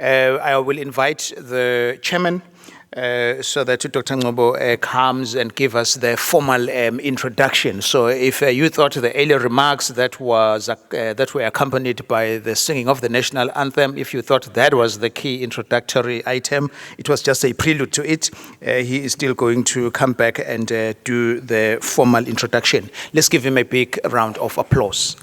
I will invite the chairman so that Dr. Ngcobo comes and give us the formal introduction. So if you thought the earlier remarks that were accompanied by the singing of the national anthem, if you thought that was the key introductory item, it was just a prelude to it. He is still going to come back and do the formal introduction. Let's give him a big round of applause.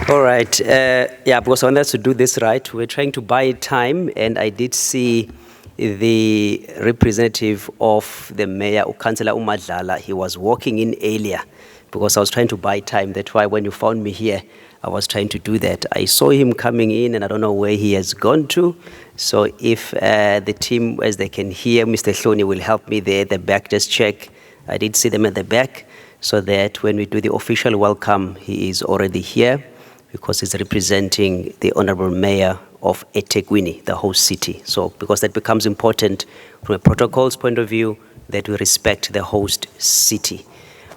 All right. Yeah, because I wanted to do this right. We're trying to buy time, and I did see the representative of the mayor, Councillor Umadlala. He was walking in earlier because I was trying to buy time. That's why when you found me here, I was trying to do that. I saw him coming in, and I don't know where he has gone to. So if the team, as they can hear, Mr. Hloni will help me there at the back, just check. I did see them at the back, so that when we do the official welcome, he is already here, because he's representing the Honorable Mayor of eThekwini, the host city. So because that becomes important from a protocols point of view, that we respect the host city.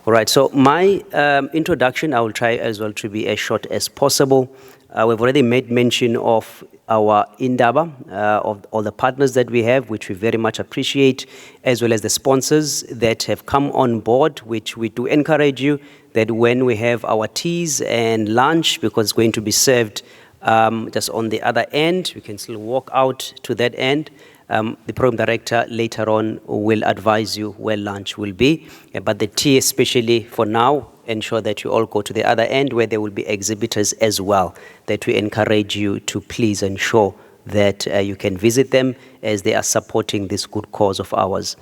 All right, so my introduction, I will try as well to be as short as possible. We've already made mention of our Indaba, of all the partners that we have, which we very much appreciate, as well as the sponsors that have come on board, which we do encourage you that when we have our teas and lunch, because it's going to be served just on the other end, we can still walk out to that end. The program director later on will advise you where lunch will be. But the tea, especially for now, ensure that you all go to the other end where there will be exhibitors as well, that we encourage you to please ensure that you can visit them as they are supporting this good cause of ours.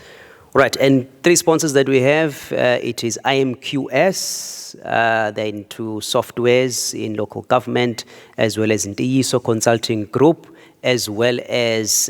Right, and three sponsors that we have, it is IMQS, they're into softwares in local government, as well as in the ISO Consulting Group, as well as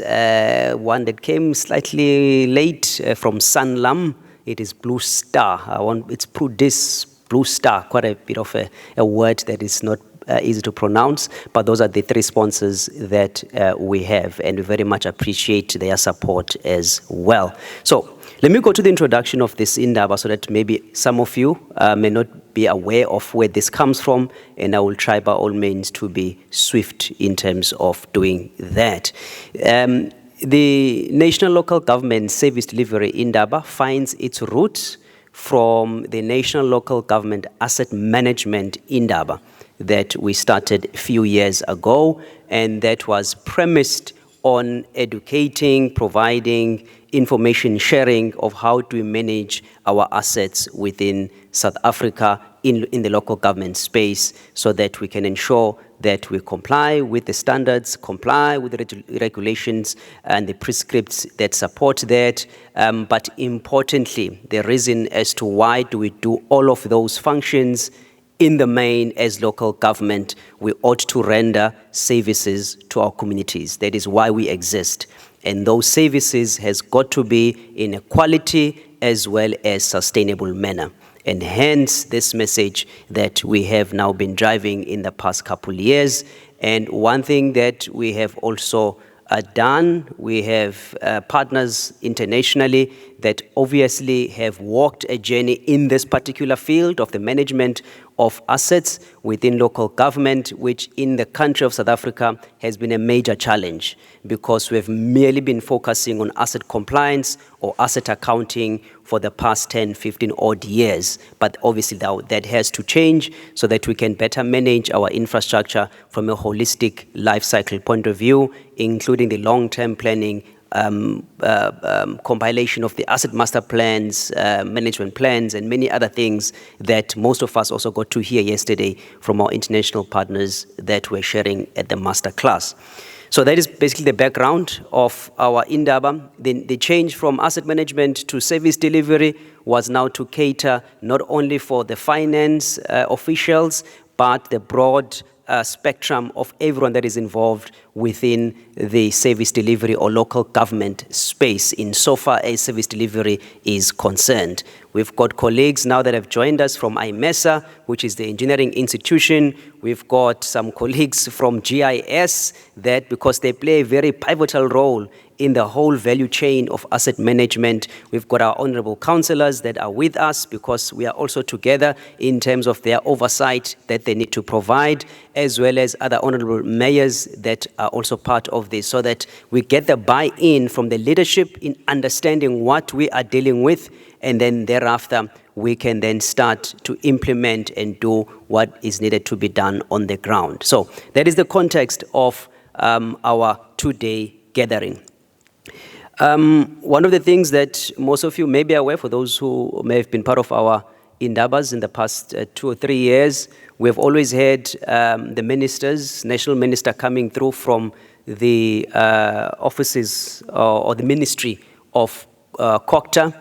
one that came slightly late from Sanlam. It is Blue Star. It's Blue Star, quite a bit of a word that is not easy to pronounce, but those are the three sponsors that we have, and we very much appreciate their support as well. So let me go to the introduction of this Indaba so that maybe some of you may not be aware of where this comes from, and I will try by all means to be swift in terms of doing that. The National Local Government Service Delivery Indaba finds its roots from the National Local Government Asset Management Indaba that we started a few years ago, and that was premised on educating, providing information sharing of how to manage our assets within South Africa in the local government space, so that we can ensure that we comply with the standards, comply with the regulations and the prescripts that support that. But importantly, the reason as to why do we do all of those functions in the main as local government, we ought to render services to our communities. That is why we exist. And those services has got to be in a quality as well as sustainable manner. And hence this message that we have now been driving in the past couple of years. And one thing that we have also done, we have partners internationally that obviously have walked a journey in this particular field of the management of assets within local government, which in the country of South Africa has been a major challenge, because we've merely been focusing on asset compliance or asset accounting for the past 10, 15 odd years. But obviously that has to change so that we can better manage our infrastructure from a holistic life cycle point of view, including the long-term planning, compilation of the asset master plans, management plans, and many other things that most of us also got to hear yesterday from our international partners that were sharing at the master class. So that is basically the background of our Indaba. The change from asset management to service delivery was now to cater not only for the finance officials, but the broad spectrum of everyone that is involved within the service delivery or local government space insofar as service delivery is concerned. We've got colleagues now that have joined us from IMESA, which is the engineering institution. We've got some colleagues from GIS that, because they play a very pivotal role in the whole value chain of asset management. We've got our honorable councillors that are with us because we are also together in terms of their oversight that they need to provide, as well as other honorable mayors that are also part of this, so that we get the buy-in from the leadership in understanding what we are dealing with, and then thereafter we can then start to implement and do what is needed to be done on the ground. So that is the context of our two-day gathering. One of the things that most of you may be aware, for those who may have been part of our Indabas in the past 2 or 3 years, we have always had the ministers, national minister coming through from the offices or the ministry of COCTA.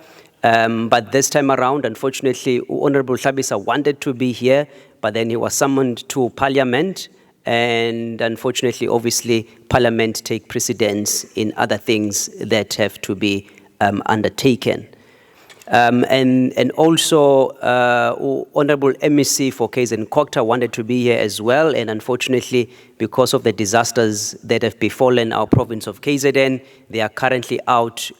But this time around, unfortunately, Honorable Hlabisa wanted to be here, but then he was summoned to Parliament. And unfortunately, obviously, Parliament take precedence in other things that have to be undertaken. And also, Honorable MEC for KZN COCTA wanted to be here as well. And unfortunately, because of the disasters that have befallen our province of KZN, they are currently out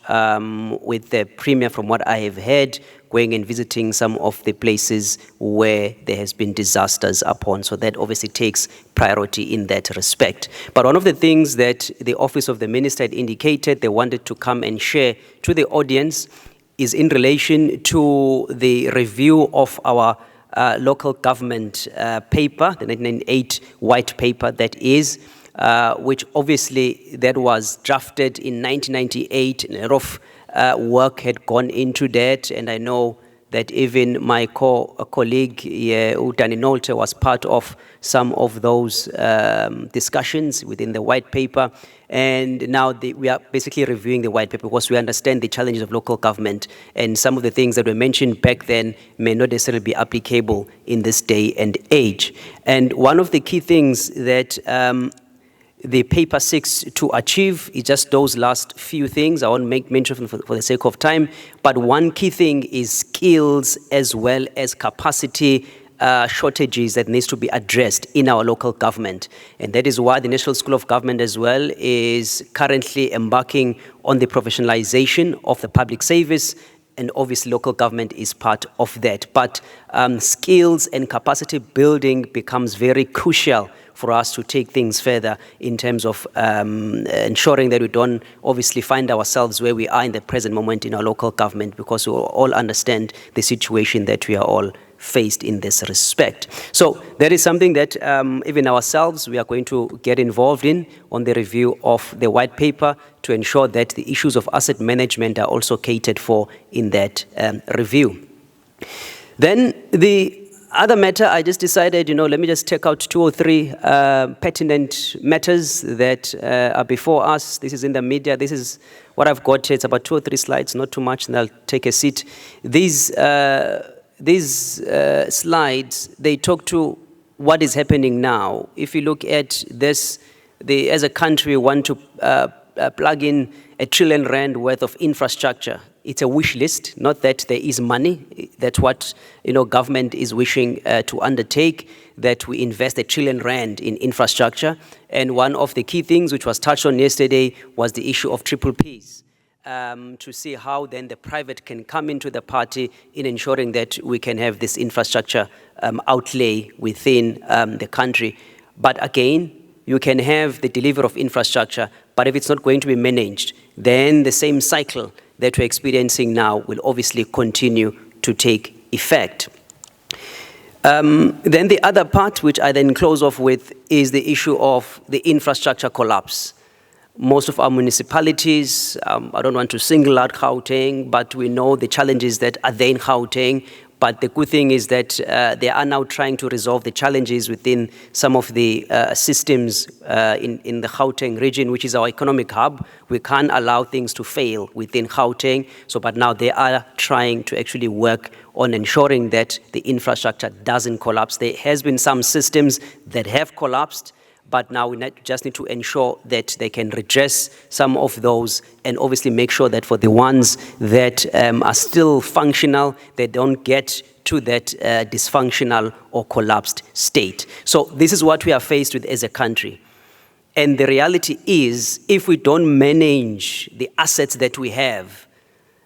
with the Premier, from what I have heard, going and visiting some of the places where there has been disasters upon. So that obviously takes priority in that respect. But one of the things that the Office of the Minister had indicated they wanted to come and share to the audience is in relation to the review of our local government paper, the 1998 white paper that is, which obviously that was drafted in 1998, and a lot of work had gone into that, and I know that even my colleague, Utani Nolte, was part of some of those discussions within the white paper. And now we are basically reviewing the white paper because we understand the challenges of local government, and some of the things that were mentioned back then may not necessarily be applicable in this day and age. And one of the key things that the paper seeks to achieve is just those last few things. I won't make mention for the sake of time, but one key thing is skills as well as capacity shortages that needs to be addressed in our local government. And that is why the National School of Government as well is currently embarking on the professionalization of the public service, and obviously local government is part of that. But skills and capacity building becomes very crucial for us to take things further in terms of ensuring that we don't obviously find ourselves where we are in the present moment in our local government, because we all understand the situation that we are all faced in this respect. So that is something that even ourselves, we are going to get involved in on the review of the white paper to ensure that the issues of asset management are also catered for in that review. Then the other matter, I just decided, let me just take out 2 or 3 pertinent matters that are before us. This is in the media. This is what I've got here. It's about 2 or 3 slides, not too much, and I'll take a seat. These slides, they talk to what is happening now. If you look at this, as a country, we want to plug in R1 trillion worth of infrastructure. It's a wish list, not that there is money. That's what government is wishing to undertake, that we invest R1 trillion in infrastructure. And one of the key things which was touched on yesterday was the issue of triple Ps. To see how then the private can come into the party in ensuring that we can have this infrastructure outlay within the country. But again, you can have the delivery of infrastructure, but if it's not going to be managed, then the same cycle that we're experiencing now will obviously continue to take effect. Then the other part, which I then close off with, is the issue of the infrastructure collapse. Most of our municipalities, I don't want to single out Gauteng, but we know the challenges that are there in Gauteng. But the good thing is that they are now trying to resolve the challenges within some of the systems in the Gauteng region, which is our economic hub. We can't allow things to fail within Gauteng. But now they are trying to actually work on ensuring that the infrastructure doesn't collapse. There has been some systems that have collapsed, but now we just need to ensure that they can redress some of those and obviously make sure that for the ones that are still functional, they don't get to that dysfunctional or collapsed state. So this is what we are faced with as a country. And the reality is, if we don't manage the assets that we have,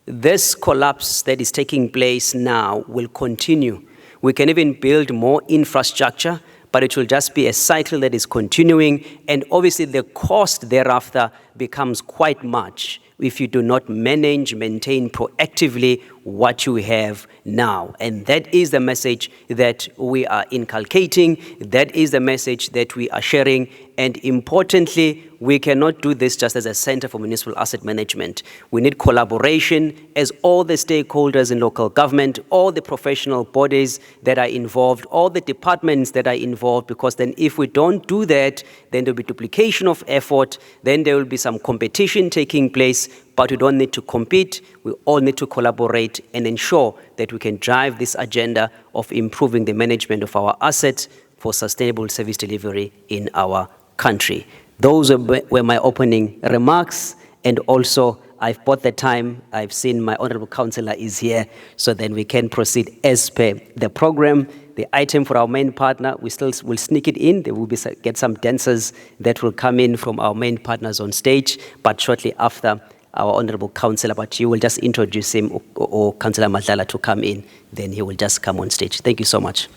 this collapse that is taking place now will continue. We can even build more infrastructure, but it will just be a cycle that is continuing, and obviously the cost thereafter becomes quite much if you do not maintain proactively what you have now. And that is the message that we are inculcating, that is the message that we are sharing, and importantly, we cannot do this just as a Center for Municipal Asset Management. We need collaboration as all the stakeholders in local government, all the professional bodies that are involved, all the departments that are involved, because then if we don't do that, then there'll be duplication of effort, then there will be some competition taking place, but we don't need to compete. We all need to collaborate and ensure that we can drive this agenda of improving the management of our assets for sustainable service delivery in our country. Those were my opening remarks, and also I've bought the time. I've seen my honorable councillor is here, so then we can proceed as per the program. The item for our main partner, we still will sneak it in. There will be get some dancers that will come in from our main partners on stage, but shortly after our honorable councillor, but you will just introduce him or Councillor Madlala to come in, then he will just come on stage. Thank you so much.